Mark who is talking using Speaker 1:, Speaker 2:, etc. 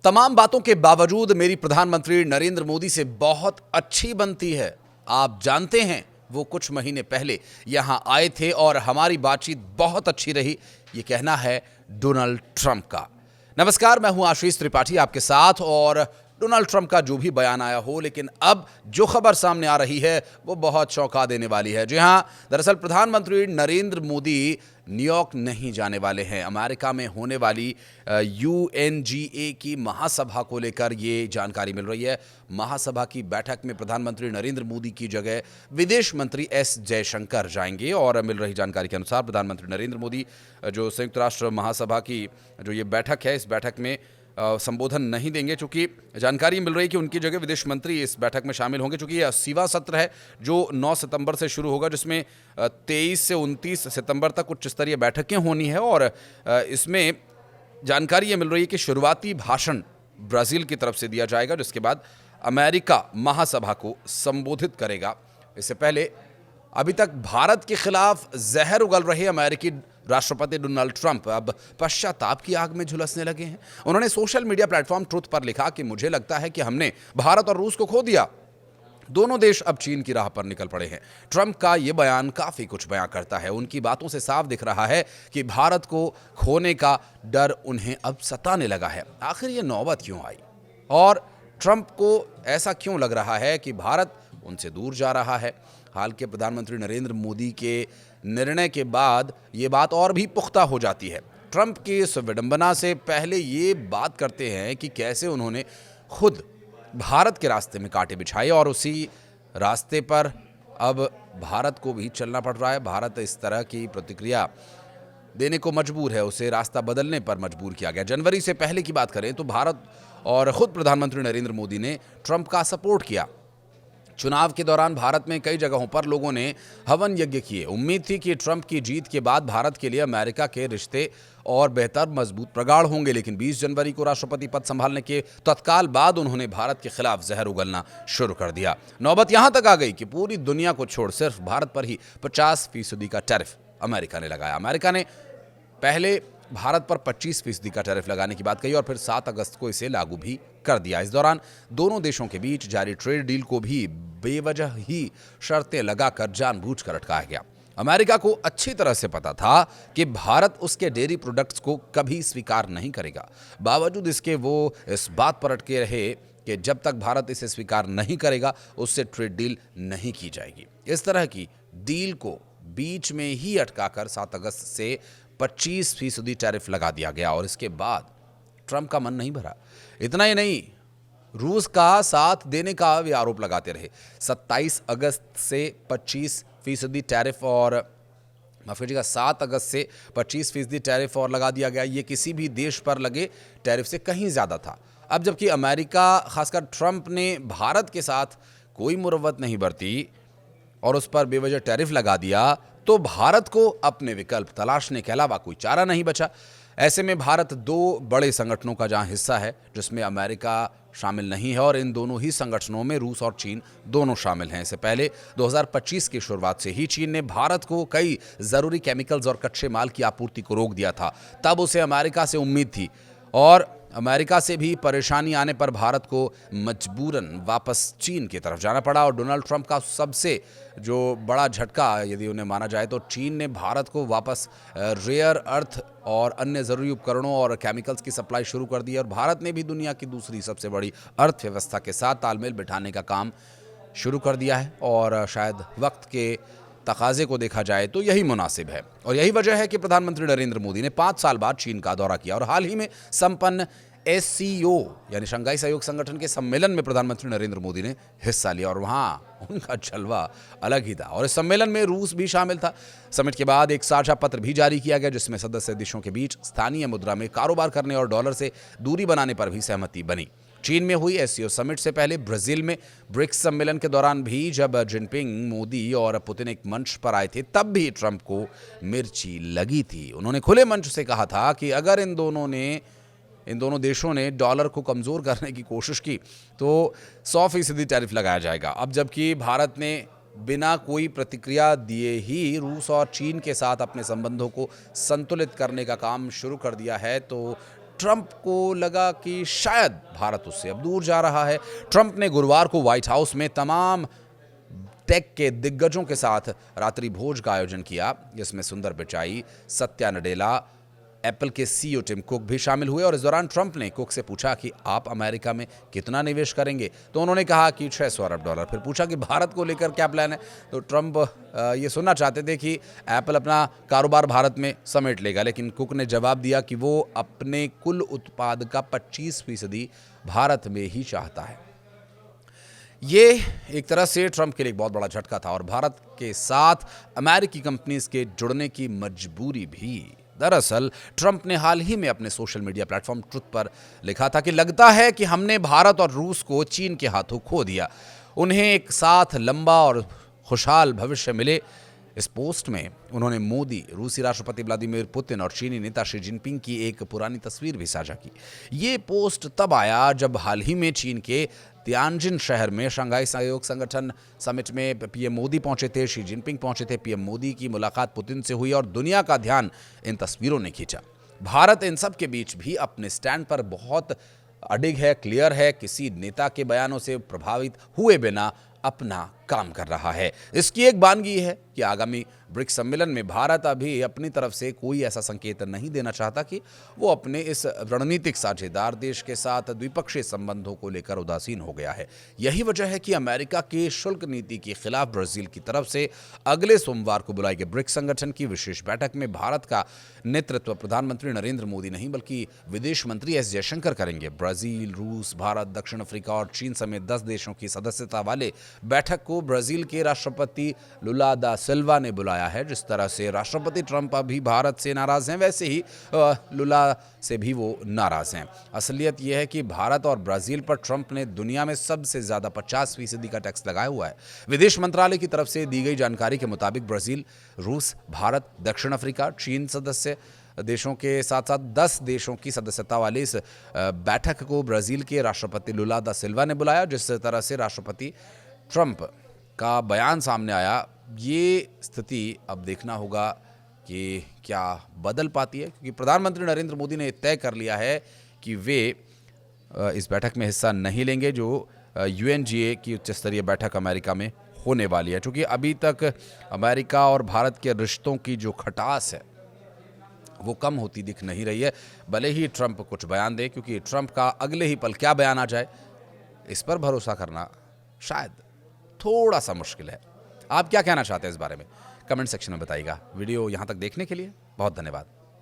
Speaker 1: तमाम बातों के बावजूद मेरी प्रधानमंत्री नरेंद्र मोदी से बहुत अच्छी बनती है। आप जानते हैं वो कुछ महीने पहले यहां आए थे और हमारी बातचीत बहुत अच्छी रही। ये कहना है डोनाल्ड ट्रंप का। नमस्कार, मैं हूं आशीष त्रिपाठी आपके साथ। और डोनाल्ड ट्रंप का जो भी बयान आया हो, लेकिन अब जो खबर सामने आ रही है वो बहुत चौंका देने वाली है। जी हां, दरअसल प्रधानमंत्री नरेंद्र मोदी न्यूयॉर्क नहीं जाने वाले हैं। अमेरिका में होने वाली UNGA की महासभा को लेकर ये जानकारी मिल रही है। महासभा की बैठक में प्रधानमंत्री नरेंद्र मोदी की जगह विदेश मंत्री S जयशंकर जाएंगे। और मिल रही जानकारी के अनुसार प्रधानमंत्री नरेंद्र मोदी जो संयुक्त राष्ट्र महासभा की जो ये बैठक है, इस बैठक में संबोधन नहीं देंगे, चूंकि जानकारी मिल रही है कि उनकी जगह विदेश मंत्री इस बैठक में शामिल होंगे। चूंकि ये 80वां सत्र है जो 9 सितंबर से शुरू होगा, जिसमें 23 से 29 सितंबर तक उच्च स्तरीय बैठकें होनी है। और इसमें जानकारी ये मिल रही है कि शुरुआती भाषण ब्राज़ील की तरफ से दिया जाएगा, जिसके बाद अमेरिका महासभा को संबोधित करेगा। इससे पहले अभी तक भारत के खिलाफ जहर उगल रहे अमेरिकी राष्ट्रपति डोनाल्ड ट्रंप अब पश्चाताप की आग में झुलसने लगे हैं। उन्होंने सोशल मीडिया प्लेटफॉर्म ट्रुथ पर लिखा कि मुझे लगता है कि हमने भारत और रूस को खो दिया। दोनों देश अब चीन की राह पर निकल पड़े हैं। ट्रंप का यह बयान काफी कुछ बयां करता है। उनकी बातों से साफ दिख रहा है कि भारत को खोने का डर उन्हें अब सताने लगा है। आखिर ये नौबत क्यों आई और ट्रंप को ऐसा क्यों लग रहा है कि भारत उनसे दूर जा रहा है? हाल के प्रधानमंत्री नरेंद्र मोदी के निर्णय के बाद ये बात और भी पुख्ता हो जाती है। ट्रंप की इस विडंबना से पहले ये बात करते हैं कि कैसे उन्होंने खुद भारत के रास्ते में कांटे बिछाए और उसी रास्ते पर अब भारत को भी चलना पड़ रहा है। भारत इस तरह की प्रतिक्रिया देने को मजबूर है, उसे रास्ता बदलने पर मजबूर किया गया। जनवरी से पहले की बात करें तो भारत और खुद प्रधानमंत्री नरेंद्र मोदी ने ट्रंप का सपोर्ट किया। चुनाव के दौरान भारत में कई जगहों पर लोगों ने हवन यज्ञ किए। उम्मीद थी कि ट्रंप की जीत के बाद भारत के लिए अमेरिका के रिश्ते और बेहतर मजबूत प्रगाढ़ होंगे, लेकिन 20 जनवरी को राष्ट्रपति पद संभालने के तत्काल बाद उन्होंने भारत के खिलाफ जहर उगलना शुरू कर दिया। नौबत यहां तक आ गई कि पूरी दुनिया को छोड़ सिर्फ भारत पर ही 50% का टैरिफ अमेरिका ने लगाया। अमेरिका ने पहले भारत पर 25% का टैरिफ लगाने की बात कही और फिर 7 अगस्त को इसे लागू भी कर दिया। इस दौरान दोनों देशों के बीच जारी ट्रेड डील को भी बेवजह ही शर्तें लगाकर जानबूझकर अटकाया गया। अमेरिका को अच्छी तरह से पता था कि भारत उसके डेयरी प्रोडक्ट्स को कभी स्वीकार नहीं करेगा। बावजूद इसके वो इस बात पर अटके रहे कि जब तक भारत इसे स्वीकार नहीं करेगा उससे ट्रेड डील नहीं की जाएगी। इस तरह की डील को बीच में ही अटकाकर 7 अगस्त से 25% टैरिफ लगा दिया गया। और इसके बाद ट्रंप का मन नहीं भरा। इतना ही नहीं, रूस का साथ देने का भी आरोप लगाते रहे। 27 अगस्त से 25% टैरिफ और माफ कीजिएगा 7 अगस्त से 25% टैरिफ और लगा दिया गया। ये किसी भी देश पर लगे टैरिफ से कहीं ज़्यादा था। अब जबकि अमेरिका, खासकर ट्रंप ने भारत के साथ कोई मुरव्वत नहीं बरती और उस पर बेवजह टैरिफ लगा दिया, तो भारत को अपने विकल्प तलाशने के अलावा कोई चारा नहीं बचा। ऐसे में भारत 2 बड़े संगठनों का जहां हिस्सा है, जिसमें अमेरिका शामिल नहीं है, और इन दोनों ही संगठनों में रूस और चीन दोनों शामिल हैं। इससे पहले 2025 की शुरुआत से ही चीन ने भारत को कई जरूरी केमिकल्स और कच्चे माल की आपूर्ति को रोक दिया था। तब उसे अमेरिका से उम्मीद थी और अमेरिका से भी परेशानी आने पर भारत को मजबूरन वापस चीन की तरफ जाना पड़ा। और डोनाल्ड ट्रंप का सबसे जो बड़ा झटका यदि उन्हें माना जाए तो चीन ने भारत को वापस रेयर अर्थ और अन्य ज़रूरी उपकरणों और केमिकल्स की सप्लाई शुरू कर दी। और भारत ने भी दुनिया की दूसरी सबसे बड़ी अर्थव्यवस्था के साथ तालमेल बिठाने का काम शुरू कर दिया है। और शायद वक्त के तकाजे को देखा जाए तो यही मुनासिब है। और यही वजह है कि प्रधानमंत्री नरेंद्र मोदी ने 5 साल बाद चीन का दौरा किया और हाल ही में संपन्न SCO यानी शंघाई सहयोग संगठन के सम्मेलन में प्रधानमंत्री नरेंद्र मोदी ने हिस्सा लिया। और वहां उनका जलवा अलग ही था। और इस सम्मेलन में रूस भी शामिल था। समिट के बाद एक साझा पत्र भी जारी किया गया, जिसमें सदस्य देशों के बीच स्थानीय मुद्रा में कारोबार करने और डॉलर से दूरी बनाने पर भी सहमति बनी। चीन में हुई SCO समिट से पहले ब्राजील में ब्रिक्स सम्मेलन के दौरान भी जब जिनपिंग, मोदी और पुतिन एक मंच पर आए थे, तब भी ट्रंप को मिर्ची लगी थी। उन्होंने खुले मंच से कहा था कि अगर इन दोनों देशों ने डॉलर को कमज़ोर करने की कोशिश की तो 100% टैरिफ लगाया जाएगा। अब जबकि भारत ने बिना कोई प्रतिक्रिया दिए ही रूस और चीन के साथ अपने संबंधों को संतुलित करने का काम शुरू कर दिया है, तो ट्रंप को लगा कि शायद भारत उससे अब दूर जा रहा है। ट्रंप ने गुरुवार को व्हाइट हाउस में तमाम टेक के दिग्गजों के साथ रात्रि भोज का आयोजन किया, जिसमें सुंदर पिचाई, सत्या नडेला, एप्पल के सीईओ टिम कुक भी शामिल हुए। और इस दौरान ट्रंप ने कुक से पूछा कि आप अमेरिका में कितना निवेश करेंगे, तो उन्होंने कहा कि $600 अरब। फिर पूछा कि भारत को लेकर क्या प्लान है, तो ट्रंप ये सुनना चाहते थे कि एप्पल अपना कारोबार भारत में समेट लेगा, लेकिन कुक ने जवाब दिया कि वो अपने कुल उत्पाद का 25% भारत में ही चाहता है। ये एक तरह से ट्रंप के लिए एक बहुत बड़ा झटका था और भारत के साथ अमेरिकी कंपनीज के जुड़ने की मजबूरी भी। दरअसल ट्रंप ने हाल ही में अपने सोशल मीडिया प्लेटफॉर्म ट्रुथ पर लिखा था कि लगता है कि हमने भारत और रूस को चीन के हाथों खो दिया, उन्हें एक साथ लंबा और खुशहाल भविष्य मिले। इस पोस्ट में उन्होंने मोदी, रूसी राष्ट्रपति व्लादिमीर पुतिन और चीनी नेता शी जिनपिंग की एक पुरानी तस्वीर भी साझा की। ये पोस्ट तब आया जब हाल ही में चीन के तियानजिन शहर में शंघाई सहयोग संगठन समिट में पीएम मोदी पहुंचे थे, शी जिनपिंग पहुंचे थे। पीएम मोदी की मुलाकात पुतिन से हुई और दुनिया का ध्यान इन तस्वीरों ने खींचा। भारत इन सब के बीच भी अपने स्टैंड पर बहुत अडिग है, क्लियर है, किसी नेता के बयानों से प्रभावित हुए बिना अपना काम कर रहा है। इसकी एक बानगी है कि आगामी ब्रिक्स सम्मेलन में भारत अभी अपनी तरफ से कोई ऐसा संकेत नहीं देना चाहता कि वो अपने इस रणनीतिक साझेदार देश के साथ द्विपक्षीय संबंधों को लेकर उदासीन हो गया है। यही वजह है कि अमेरिका की शुल्क नीति के खिलाफ ब्राजील की तरफ से अगले सोमवार को बुलाई गई ब्रिक्स संगठन की विशेष बैठक में भारत का नेतृत्व प्रधानमंत्री नरेंद्र मोदी नहीं बल्कि विदेश मंत्री एस जयशंकर करेंगे। ब्राजील, रूस, भारत, दक्षिण अफ्रीका और चीन समेत 10 देशों की सदस्यता वाले बैठक को ब्राजील के राष्ट्रपति लुला दा सिल्वा ने बुलाया है। जिस तरह से राष्ट्रपति ट्रंप अभी भारत से नाराज हैं, वैसे ही लुला से भी वो नाराज हैं। असलियत यह है कि भारत और ब्राजील पर ट्रंप ने दुनिया में सबसे ज्यादा 50% का टैक्स लगाया हुआ है। विदेश मंत्रालय की तरफ से दी गई जानकारी के मुताबिक ब्राजील, रूस, भारत, दक्षिण अफ्रीका, चीन सदस्य देशों के साथ साथ 10 देशों की सदस्यता वाली इस बैठक को ब्राजील के राष्ट्रपति लुला दा सिल्वा ने बुलाया। जिस तरह से राष्ट्रपति ट्रंप का बयान सामने आया, ये स्थिति अब देखना होगा कि क्या बदल पाती है, क्योंकि प्रधानमंत्री नरेंद्र मोदी ने तय कर लिया है कि वे इस बैठक में हिस्सा नहीं लेंगे जो UNGA की उच्च स्तरीय बैठक अमेरिका में होने वाली है। क्योंकि अभी तक अमेरिका और भारत के रिश्तों की जो खटास है वो कम होती दिख नहीं रही है, भले ही ट्रंप कुछ बयान दे, क्योंकि ट्रंप का अगले ही पल क्या बयान आ जाए इस पर भरोसा करना शायद थोड़ा सा मुश्किल है। आप क्या कहना चाहते हैं इस बारे में? कमेंट सेक्शन में बताइएगा। वीडियो यहाँ तक देखने के लिए बहुत धन्यवाद।